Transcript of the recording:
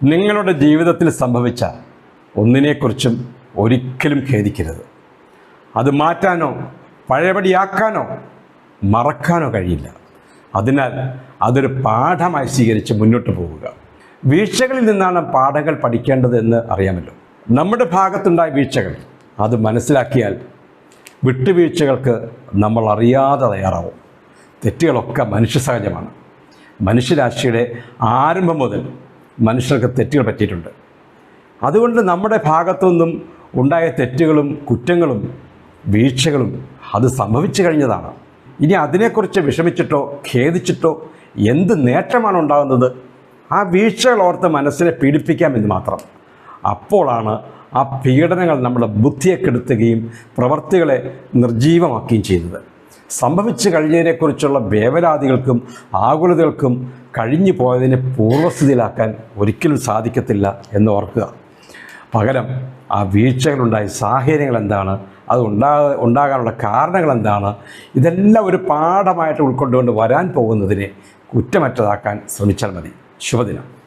നിങ്ങളുടെ ജീവിതത്തിൽ സംഭവിച്ച ഒന്നിനെക്കുറിച്ചും ഒരിക്കലും ഖേദിക്കരുത്. അത് മാറ്റാനോ പഴയപടിയാക്കാനോ മറക്കാനോ കഴിയില്ല. അതിനാൽ അതൊരു പാഠമായി സ്വീകരിച്ച് മുന്നോട്ട് പോവുക. വീഴ്ചകളിൽ നിന്നാണ് പാഠങ്ങൾ പഠിക്കേണ്ടത് എന്ന് അറിയാമല്ലോ. നമ്മുടെ ഭാഗത്തുണ്ടായ വീഴ്ചകൾ അത് മനസ്സിലാക്കിയാൽ വിട്ടുവീഴ്ചകൾക്ക് നമ്മൾ അറിയാതെ തയ്യാറാവും. തെറ്റുകളൊക്കെ മനുഷ്യ സഹജമാണ്. മനുഷ്യരാശിയുടെ ആരംഭം മുതൽ മനുഷ്യർക്ക് തെറ്റുകൾ പറ്റിയിട്ടുണ്ട്. അതുകൊണ്ട് നമ്മുടെ ഭാഗത്തുനിന്നും ഉണ്ടായ തെറ്റുകളും കുറ്റങ്ങളും വീഴ്ചകളും അത് സംഭവിച്ചു കഴിഞ്ഞതാണ്. ഇനി അതിനെക്കുറിച്ച് വിഷമിച്ചിട്ടോ ഖേദിച്ചിട്ടോ എന്ത് നേട്ടമാണ് ഉണ്ടാകുന്നത്? ആ വീഴ്ചകൾ ഓർത്ത് മനസ്സിനെ പീഡിപ്പിക്കാമെന്ന് മാത്രം. അപ്പോഴാണ് ആ പീഡനങ്ങൾ നമ്മുടെ ബുദ്ധിയെ കെടുത്തുകയും പ്രവൃത്തികളെ നിർജീവമാക്കുകയും ചെയ്യുന്നത്. സംഭവിച്ചു കഴിഞ്ഞതിനെക്കുറിച്ചുള്ള വേവലാതികൾക്കും ആകുലതകൾക്കും കഴിഞ്ഞു പോയതിനെ പൂർവ്വസ്ഥിതിയിലാക്കാൻ ഒരിക്കലും സാധിക്കത്തില്ല എന്ന് ഓർക്കുക. പകരം ആ വീഴ്ചകളുണ്ടായ സാഹചര്യങ്ങൾ എന്താണ്, അത് ഉണ്ടാകാനുള്ള കാരണങ്ങൾ എന്താണ്, ഇതെല്ലാം ഒരു പാഠമായിട്ട് ഉൾക്കൊണ്ടുകൊണ്ട് വരാൻ പോകുന്നതിനെ കുറ്റമറ്റതാക്കാൻ ശ്രമിച്ചാൽ മതി. ശുഭദിനം.